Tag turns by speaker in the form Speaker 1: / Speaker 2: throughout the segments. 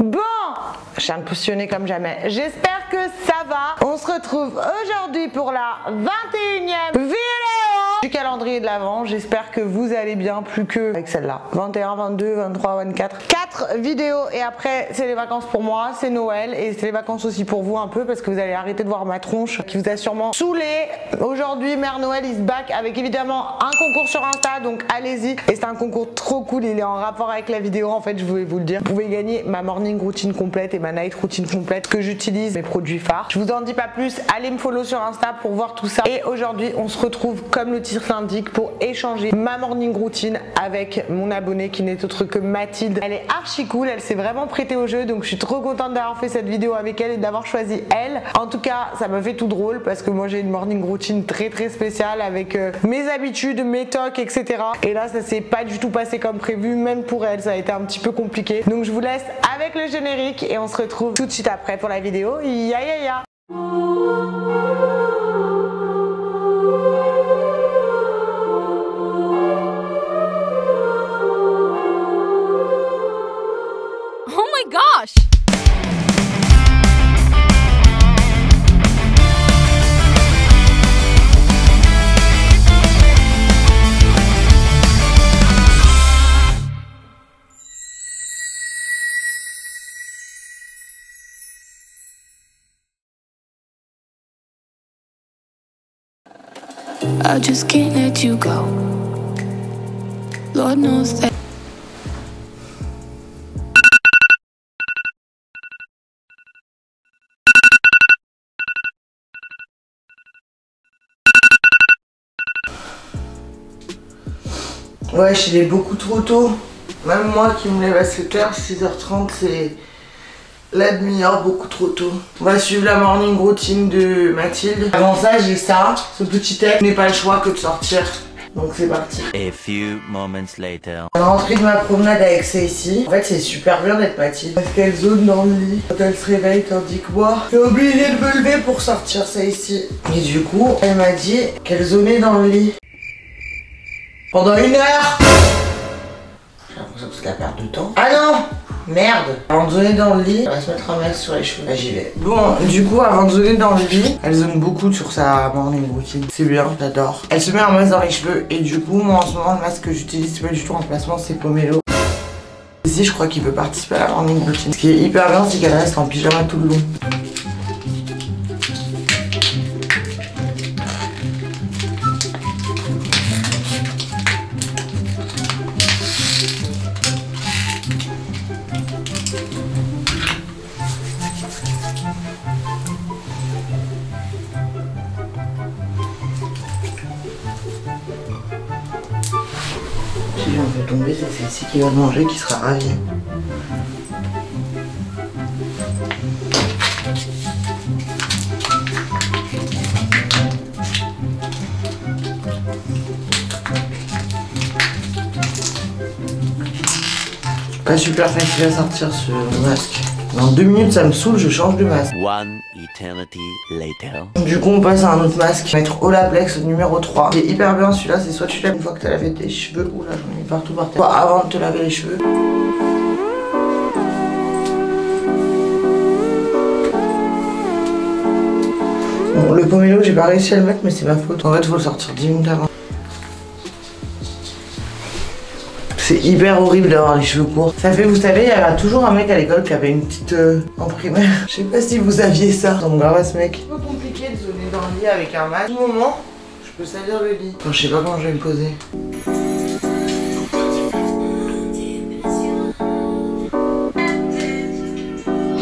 Speaker 1: Bon, je viens de positionner comme jamais. J'espère que ça va. On se retrouve aujourd'hui pour la 21e vidéo du calendrier de l'Avent. J'espère que vous allez bien, plus que avec celle-là. 21, 22, 23, 24. 4 vidéos et après c'est les vacances pour moi, c'est Noël et c'est les vacances aussi pour vous un peu parce que vous allez arrêter de voir ma tronche qui vous a sûrement saoulé. Aujourd'hui, Mère Noël is back avec évidemment un concours sur Insta, donc allez-y. Et c'est un concours trop cool, il est en rapport avec la vidéo en fait, je voulais vous le dire. Vous pouvez gagner ma morning routine complète et ma night routine complète que j'utilise, mes produits phares. Je vous en dis pas plus, allez me follow sur Insta pour voir tout ça. Et aujourd'hui, on se retrouve comme le titre l'indique pour échanger ma morning routine avec mon abonnée qui n'est autre que Mathilde. Elle est archi cool, elle s'est vraiment prêtée au jeu, donc je suis trop contente d'avoir fait cette vidéo avec elle et d'avoir choisi elle. En tout cas, ça me fait tout drôle parce que moi j'ai une morning routine très spéciale avec mes habitudes, mes tocs, etc. Et là, ça s'est pas du tout passé comme prévu, même pour elle, ça a été un petit peu compliqué. Donc je vous laisse avec le générique et on se retrouve tout de suite après pour la vidéo. Ya ya ya.
Speaker 2: Oh my gosh!
Speaker 3: I just can't let you go. Lord knows that.
Speaker 1: Ouais, il est beaucoup trop tôt. Même moi qui me lève à 7h, 6h30, c'est la demi-heure beaucoup trop tôt. On va suivre la morning routine de Mathilde. Avant ça, j'ai ça, ce petit tech. Je n'ai pas le choix que de sortir. Donc c'est parti.
Speaker 4: A few moments later.
Speaker 1: On est rentré de ma promenade avec ça ici. En fait, c'est super bien d'être Mathilde. Parce qu'elle zone dans le lit quand elle se réveille, tandis que moi, j'ai obligé de me lever pour sortir ça ici. Et du coup, elle m'a dit qu'elle zonait dans le lit. Pendant 1 heure. J'ai l'impression que c'est la perte de temps. Ah non! Merde! Avant de zoner dans le lit, elle va se mettre un masque sur les cheveux. Là j'y vais. Bon, du coup, avant de zoner dans le lit, elle zone beaucoup sur sa morning routine. C'est bien, j'adore. Elle se met un masque dans les cheveux et du coup, moi en ce moment, le masque que j'utilise, c'est pas du tout un remplacement, c'est Pomelo. Ici, je crois qu'il peut participer à la morning routine. Ce qui est hyper bien, c'est qu'elle reste en pyjama tout le long. Si j'en fais tomber, c'est celle-ci qui va le manger qui sera ravie. Pas super facile à sortir ce masque. Dans 2 minutes ça me saoule, je change de masque.
Speaker 4: One eternity later.
Speaker 1: Du coup on passe à un autre masque. Mettre Olaplex numéro 3. C'est hyper bien celui-là, c'est soit tu lèves une fois que t'as lavé tes cheveux. Oula, j'en ai mis partout par terre. Soit avant de te laver les cheveux. Bon, le pomelo j'ai pas réussi à le mettre mais c'est ma faute. En fait faut le sortir 10 minutes avant. C'est hyper horrible d'avoir les cheveux courts. Ça fait, vous savez, il y avait toujours un mec à l'école qui avait une petite en primaire. Je sais pas si vous aviez ça. Ça me grave à ce mec. C'est un peu compliqué de zoner dans le lit avec un masque. À tout moment, je peux salir le lit. Enfin, je sais pas comment je vais me poser.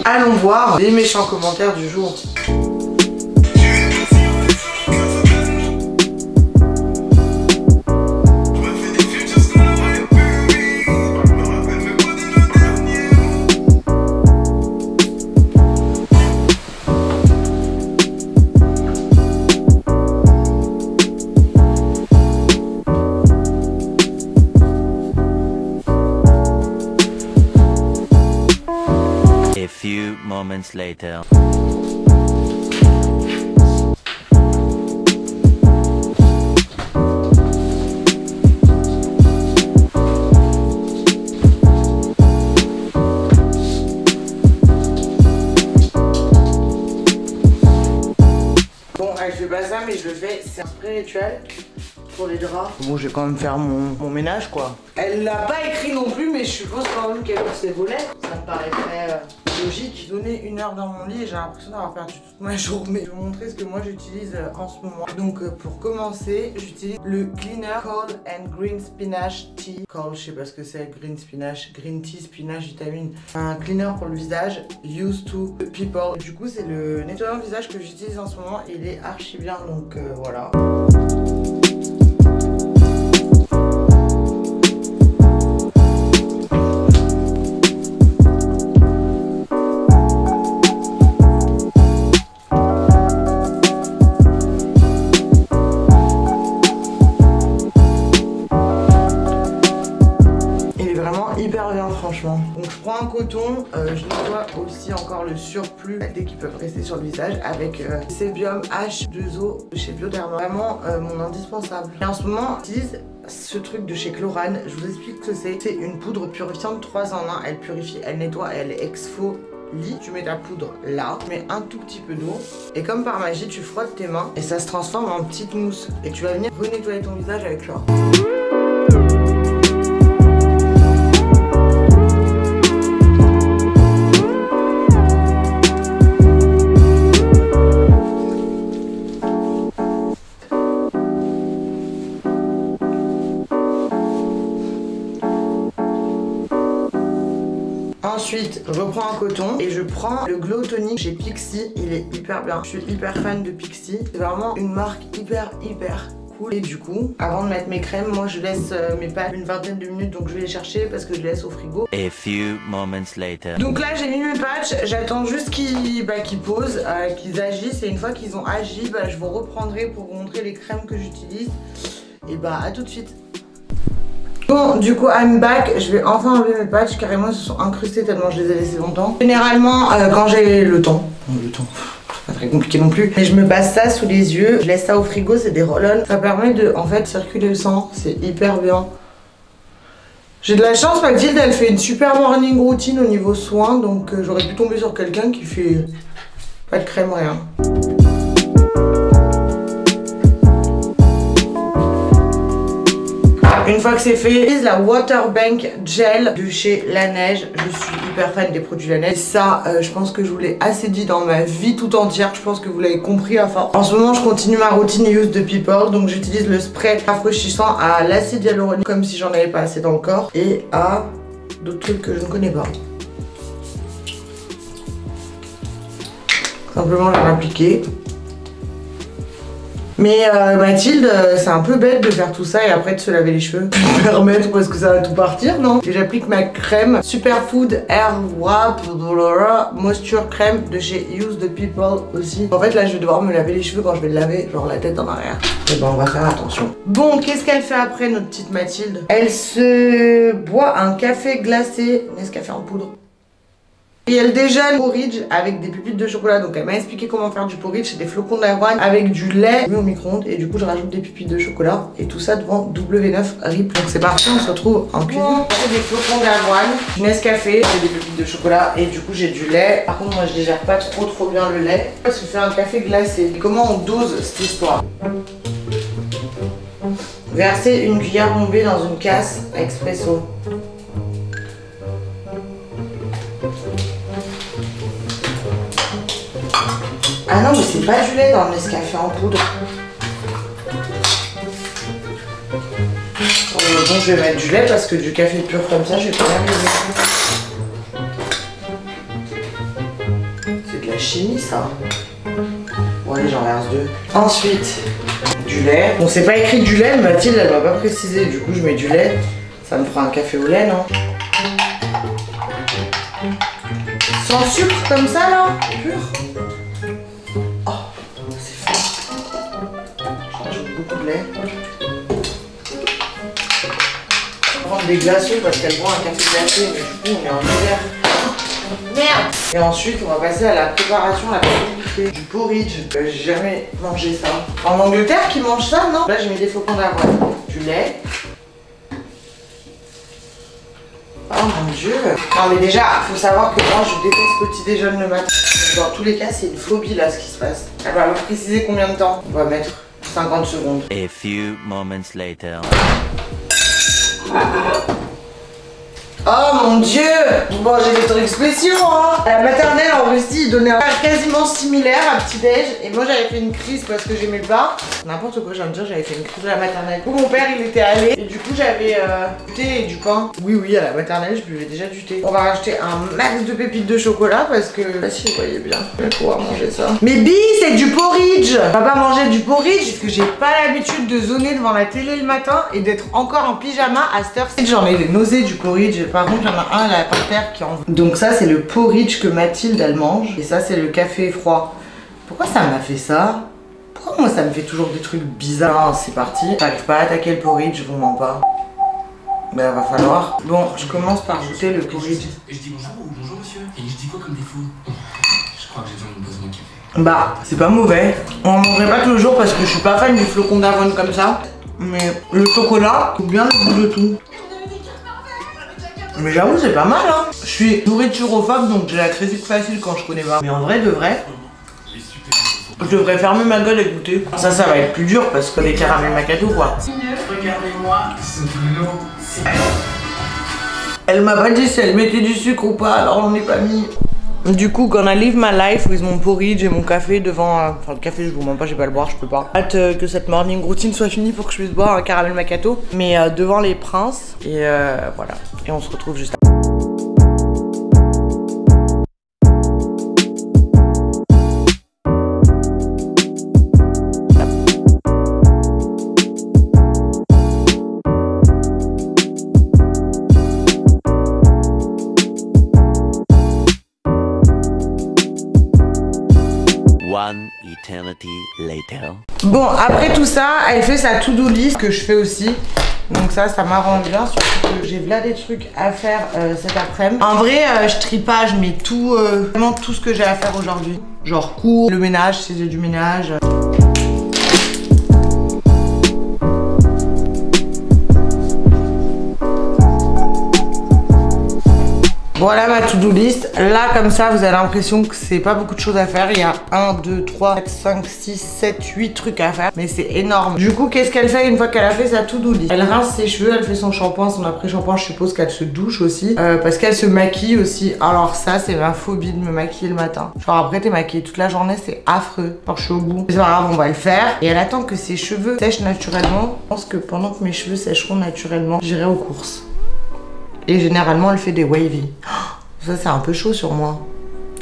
Speaker 1: Allons voir les méchants commentaires du jour.
Speaker 4: A few moments later.
Speaker 1: Ouais, je fais pas ça, mais je le fais. C'est un spray rituel pour les draps. Bon, je vais quand même faire mon ménage, quoi. Elle l'a pas écrit non plus, mais je suppose quand même qu'elle ouvre ses volets. Ça me paraît très logique. Donner 1 heure dans mon lit et j'ai l'impression d'avoir perdu toute ma journée. Je vais vous montrer ce que moi j'utilise en ce moment. Donc, pour commencer, j'utilise le Cleaner Cold and Green Spinach Tea. Cold, je sais pas ce que c'est, green spinach, green tea, spinach, vitamine. Un cleaner pour le visage, used to people. Du coup, c'est le nettoyant visage que j'utilise en ce moment. Il est archi bien, donc voilà. Hyper bien franchement. Donc je prends un coton, je nettoie aussi encore le surplus dès qu'ils peuvent rester sur le visage avec Sebium H2O de chez Bioderma. Vraiment mon indispensable. Et en ce moment j'utilise ce truc de chez Chlorane. Je vous explique ce que c'est. C'est une poudre purifiante 3 en 1. Elle purifie, elle nettoie et elle exfolie. Tu mets ta poudre là, tu mets un tout petit peu d'eau et comme par magie tu frottes tes mains et ça se transforme en petite mousse et tu vas venir renettoyer ton visage avec l'or. Ensuite, je reprends un coton et je prends le Glow Tonic chez Pixi. Il est hyper bien. Je suis hyper fan de Pixi. C'est vraiment une marque hyper cool. Et du coup, avant de mettre mes crèmes, moi je laisse mes pâtes une vingtaine de minutes. Donc je vais les chercher parce que je les laisse au frigo.
Speaker 4: A few moments later.
Speaker 1: Donc là, j'ai mis mes patchs. J'attends juste qu'ils posent, qu'ils agissent. Et une fois qu'ils ont agi, je vous reprendrai pour vous montrer les crèmes que j'utilise. Et à tout de suite. Bon, du coup, I'm back. Je vais enfin enlever mes patchs. Carrément, ils se sont incrustés tellement je les ai laissés longtemps. Généralement, quand j'ai le temps, c'est pas très compliqué non plus, mais je me passe ça sous les yeux. Je laisse ça au frigo, c'est des roll-on. Ça permet de, en fait, circuler le sang. C'est hyper bien. J'ai de la chance, Mathilde, elle fait une super morning routine au niveau soins. Donc, j'aurais pu tomber sur quelqu'un qui fait pas de crème, rien. Une fois que c'est fait, j'utilise la Waterbank Gel de chez La Neige. Je suis hyper fan des produits La Neige. Et ça, je pense que je vous l'ai assez dit dans ma vie tout entière. Je pense que vous l'avez compris à force. En ce moment, je continue ma routine Use the People. Donc j'utilise le spray rafraîchissant à l'acide hyaluronique, comme si j'en avais pas assez dans le corps. Et à d'autres trucs que je ne connais pas. Simplement, je vais l'appliquer. Mais Mathilde, c'est un peu bête de faire tout ça et après de se laver les cheveux. Je vais permettre parce que ça va tout partir, non? Et j'applique ma crème Superfood Air Wrap Moisture Crème de chez Use the People aussi. En fait là je vais devoir me laver les cheveux quand je vais le laver, genre la tête en arrière. Et on va faire attention. Bon, qu'est-ce qu'elle fait après notre petite Mathilde? Elle se boit un café glacé, Nescafé en poudre. Et elle déjeune porridge avec des pépites de chocolat. Donc elle m'a expliqué comment faire du porridge. C'est des flocons d'avoine avec du lait. Je mets au micro-ondes et du coup je rajoute des pépites de chocolat. Et tout ça devant W9 RIP. Donc c'est parti, on se retrouve en cuisine. J'ai des flocons d'avoine, du Nescafé, j'ai des pépites de chocolat et du coup j'ai du lait. Par contre moi je digère pas trop bien le lait. Parce que je fais un café glacé. Et comment on dose cette histoire? Verser une cuillère bombée dans une casse expresso. Ah non, mais c'est pas du lait dans le Nescafé en poudre. Bon, je vais mettre du lait parce que du café pur comme ça, je vais pas y arriver. C'est de la chimie, ça. Bon, allez, j'en verse 2. Ensuite, du lait. Bon, c'est pas écrit du lait, mais Mathilde, elle m'a pas précisé. Du coup, je mets du lait. Ça me fera un café au lait, non? Sans sucre, comme ça, là? Pur? Des glaçons parce qu'elle boit un café glacé, mais du coup on est en hiver. Merde! Et ensuite on va passer à la préparation la plus compliquée du porridge. J'ai jamais mangé ça. En Angleterre qui mange ça, non? Là j'ai mis des flocons d'avoine, du lait. Oh mon dieu! Non mais déjà, faut savoir que moi je déteste petit déjeuner le matin. Dans tous les cas, c'est une phobie là ce qui se passe. Elle va me préciser combien de temps. On va mettre 50 secondes.
Speaker 4: A few moments later.
Speaker 1: Oh mon dieu! Bon, j'ai des trucs spéciaux, hein! À la maternelle en Russie, ils donnaient un plat quasiment similaire à petit-déj. Et moi, j'avais fait une crise parce que j'aimais pas. N'importe quoi, je viens de dire, j'avais fait une crise à la maternelle. Du coup, mon père, il était allé. Et du coup, j'avais du thé et du pain. Oui, à la maternelle, je buvais déjà du thé. On va racheter un max de pépites de chocolat parce que... Ah si, vous voyez bien. Je vais pouvoir manger ça. Mais Bi, c'est du porridge! On va pas manger du porridge parce que j'ai pas l'habitude de zoner devant la télé le matin et d'être encore en pyjama à cette heure-ci. J'en ai des nausées du porridge. Par contre, il y en a un là par terre qui en... Donc ça, c'est le porridge que Mathilde, elle mange. Et ça, c'est le café froid. Pourquoi ça m'a fait ça? Pourquoi moi, ça me fait toujours des trucs bizarres? C'est parti. J'arrive pas à attaquer le porridge, je vous mens pas. Mais va falloir. Bon, je commence par goûter le porridge.
Speaker 5: Et je dis bonjour monsieur. Et je dis quoi comme défaut? Je crois que j'ai besoin d'une pause mon café.
Speaker 1: Bah, c'est pas mauvais. On en mangerait pas tous les jours parce que je suis pas fan du flocon d'avoine comme ça. Mais le chocolat, faut bien le goût de tout. Mais j'avoue, c'est pas mal, hein. Je suis nourriturophobe, donc j'ai la critique facile quand je connais pas. Mais en vrai, de vrai, je devrais fermer ma gueule et goûter. Ça va être plus dur parce que les caramels macado, quoi.
Speaker 5: Regardez-moi, c'est de l'eau.
Speaker 1: Elle m'a pas dit si elle mettait du sucre ou pas, alors on ai pas mis. Du coup, gonna live my life with mon porridge et mon café devant... Enfin, le café, je vous mens pas, j'ai pas le boire, je peux pas. Hâte que cette morning routine soit finie pour que je puisse boire un caramel macchiato. Mais devant les princes. Et voilà. Et on se retrouve juste après.
Speaker 4: One eternity later.
Speaker 1: Bon, après tout ça, elle fait sa to-do list que je fais aussi. Donc ça m'arrange bien, surtout que j'ai là des trucs à faire cet après-midi. En vrai, je trie pas, je mets tout, vraiment tout ce que j'ai à faire aujourd'hui. Genre cours, le ménage, si j'ai du ménage. Voilà ma to-do list. Là, comme ça, vous avez l'impression que c'est pas beaucoup de choses à faire. Il y a 1, 2, 3, 4, 5, 6, 7, 8 trucs à faire. Mais c'est énorme. Du coup, qu'est-ce qu'elle fait une fois qu'elle a fait sa to-do list? Elle rince ses cheveux, elle fait son shampoing, son après-shampoing. Je suppose qu'elle se douche aussi. Parce qu'elle se maquille aussi. Alors ça, c'est ma phobie de me maquiller le matin. Genre après, t'es maquillée toute la journée, c'est affreux. Alors je suis au bout. C'est pas grave, on va le faire. Et elle attend que ses cheveux sèchent naturellement. Je pense que pendant que mes cheveux sècheront naturellement, j'irai aux courses. Et généralement, elle fait des wavy. Ça, c'est un peu chaud sur moi.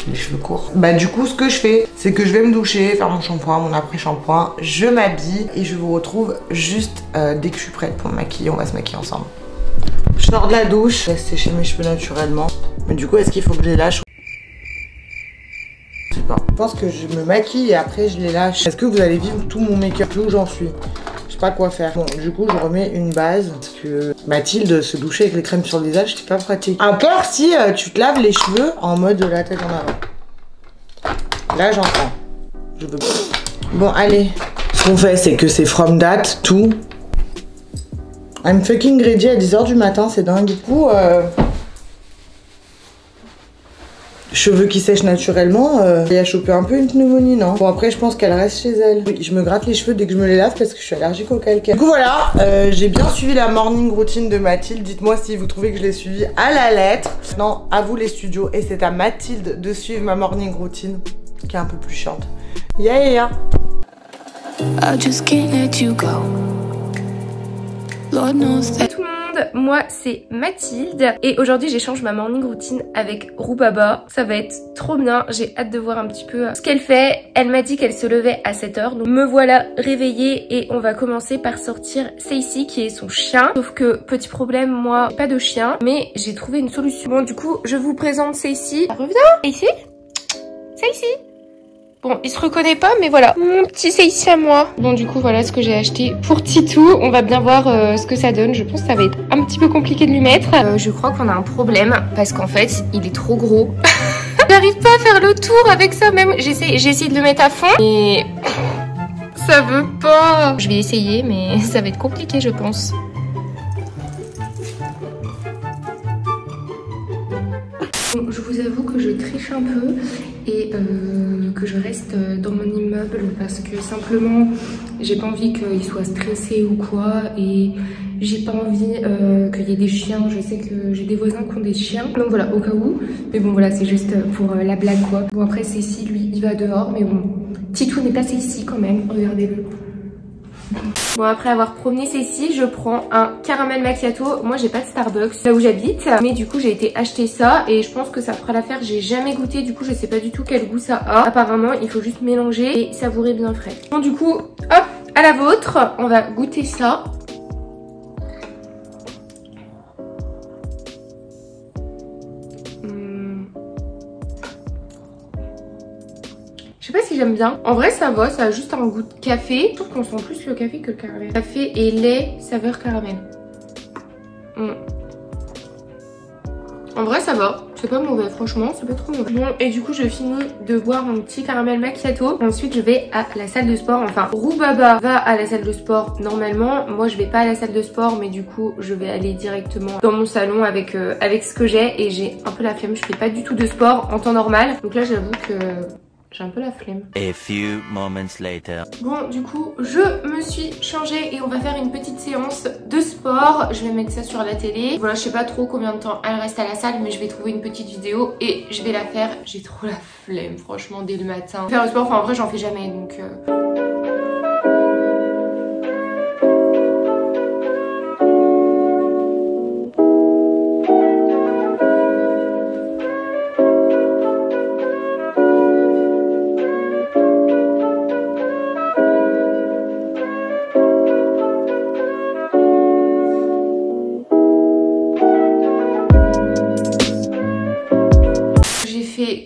Speaker 1: Les cheveux courts. Bah du coup, ce que je fais, c'est que je vais me doucher, faire mon shampoing, mon après-shampoing. Je m'habille et je vous retrouve juste dès que je suis prête pour me maquiller. On va se maquiller ensemble. Je sors de la douche, je laisse sécher mes cheveux naturellement. Mais du coup, est-ce qu'il faut que je les lâche? Je sais pas. Je pense que je me maquille et après je les lâche. Est-ce que vous allez vivre tout mon make-up où j'en suis? Pas quoi faire. Bon, du coup, je remets une base parce que Mathilde se doucher avec les crèmes sur le visage, c'est pas pratique. À part si tu te laves les cheveux en mode de la tête en avant. Là, j'entends. Je veux pas. Bon, allez. Ce qu'on fait, c'est que c'est from that to. I'm fucking ready à 10h du matin, c'est dingue. Du coup, cheveux qui sèchent naturellement, il a chopé un peu une pneumonie, non? Bon, après, je pense qu'elle reste chez elle. Oui, je me gratte les cheveux dès que je me les lave parce que je suis allergique au calcaire. Du coup, voilà, j'ai bien suivi la morning routine de Mathilde. Dites-moi si vous trouvez que je l'ai suivi à la lettre. Non, à vous les studios. Et c'est à Mathilde de suivre ma morning routine, qui est un peu plus chiante. Yeah.
Speaker 3: I just can't let you go. Lord knows that.
Speaker 2: Tout le monde, moi c'est Mathilde et aujourd'hui j'échange ma morning routine avec Roubaba. Ça va être trop bien, j'ai hâte de voir un petit peu ce qu'elle fait. Elle m'a dit qu'elle se levait à 7h, donc me voilà réveillée et on va commencer par sortir Seissi qui est son chien. Sauf que petit problème, moi pas de chien, mais j'ai trouvé une solution. Bon du coup je vous présente Seissi. Reviens ici. Seissi. Bon, il se reconnaît pas, mais voilà. Mon petit Seissi à moi. Bon, du coup, voilà ce que j'ai acheté pour Titou. On va bien voir ce que ça donne. Je pense que ça va être un petit peu compliqué de lui mettre. Je crois qu'on a un problème parce qu'en fait, il est trop gros. J'arrive pas à faire le tour avec ça même. J'ai essayé de le mettre à fond et ça veut pas. Je vais essayer, mais ça va être compliqué, je pense. Bon, je vous avoue que je triche un peu et que je reste dans mon immeuble parce que simplement j'ai pas envie qu'il soit stressé ou quoi, et j'ai pas envie qu'il y ait des chiens. Je sais que j'ai des voisins qui ont des chiens, donc voilà, au cas où. Mais bon voilà, c'est juste pour la blague quoi. Bon après Cécile, lui, il va dehors, mais bon, Titou n'est pas ici quand même, regardez-le. Bon, après avoir promené Cécile, je prends un caramel macchiato. Moi j'ai pas de Starbucks là où j'habite, mais du coup j'ai été acheter ça et je pense que ça fera l'affaire. J'ai jamais goûté, du coup je sais pas du tout quel goût ça a. Apparemment il faut juste mélanger et savourer bien frais. Bon du coup, hop, à la vôtre, on va goûter ça. Je sais pas si j'aime bien. En vrai ça va, ça a juste un goût de café. Je trouve qu'on sent plus le café que le caramel. Café et lait saveur caramel. En vrai ça va, c'est pas mauvais, franchement c'est pas trop mauvais. Bon, et du coup je finis de boire mon petit caramel macchiato. Ensuite je vais à la salle de sport. Enfin, Roubaba va à la salle de sport normalement. Moi je vais pas à la salle de sport, mais du coup je vais aller directement dans mon salon avec ce que j'ai. Et j'ai un peu la flemme, je fais pas du tout de sport en temps normal. Donc là j'avoue que j'ai un peu la flemme.
Speaker 4: A few moments later.
Speaker 2: Bon, du coup, je me suis changée et on va faire une petite séance de sport. Je vais mettre ça sur la télé. Voilà, je sais pas trop combien de temps elle reste à la salle, mais je vais trouver une petite vidéo et je vais la faire. J'ai trop la flemme, franchement, dès le matin. Faire le sport, enfin en vrai, j'en fais jamais, donc...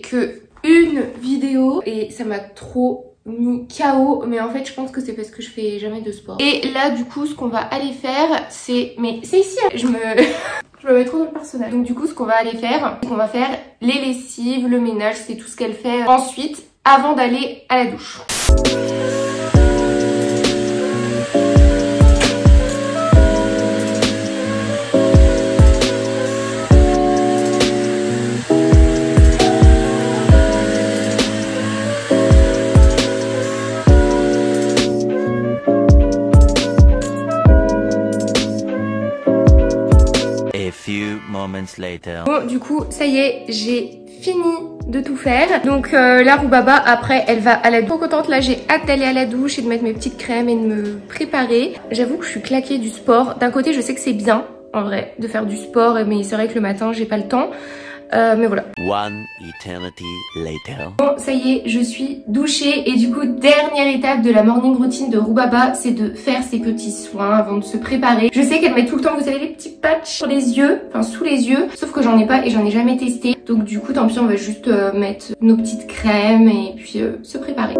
Speaker 2: que une vidéo et ça m'a trop mis KO, mais en fait je pense que c'est parce que je fais jamais de sport. Et là du coup ce qu'on va aller faire c'est... Mais c'est ici, je me mets trop dans le personnage. Donc du coup ce qu'on va aller faire, c'est qu'on va faire les lessives, le ménage, c'est tout ce qu'elle fait ensuite avant d'aller à la douche.
Speaker 4: Later.
Speaker 2: Bon du coup ça y est, j'ai fini de tout faire. Donc la Roubaba après elle va à la douche. Trop contente, là j'ai hâte d'aller à la douche et de mettre mes petites crèmes et de me préparer. J'avoue que je suis claquée du sport. D'un côté je sais que c'est bien en vrai de faire du sport, mais c'est vrai que le matin j'ai pas le temps. Mais voilà.
Speaker 4: One eternity later.
Speaker 2: Bon ça y est, je suis douchée et du coup dernière étape de la morning routine de Roubaba, c'est de faire ses petits soins avant de se préparer. Je sais qu'elle met tout le temps, vous savez, les petits patchs sur les yeux, enfin sous les yeux, sauf que j'en ai pas et j'en ai jamais testé. Donc du coup tant pis, on va juste mettre nos petites crèmes et puis se préparer.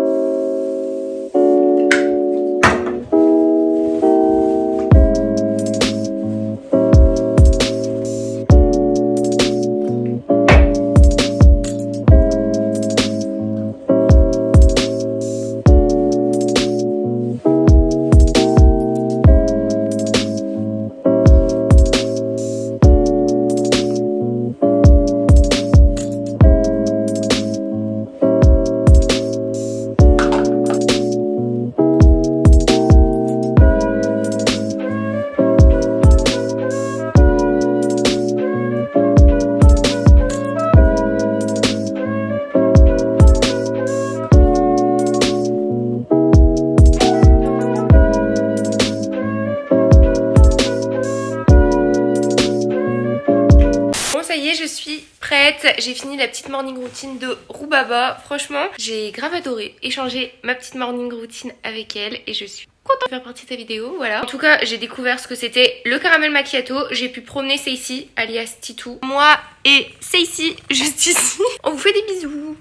Speaker 2: Je suis prête, j'ai fini la petite morning routine de Roubaba. Franchement, j'ai grave adoré échanger ma petite morning routine avec elle et je suis contente de faire partie de ta vidéo, voilà. En tout cas, j'ai découvert ce que c'était le caramel macchiato. J'ai pu promener Cécile, alias Titou. Moi et Cécile, juste ici. On vous fait des bisous.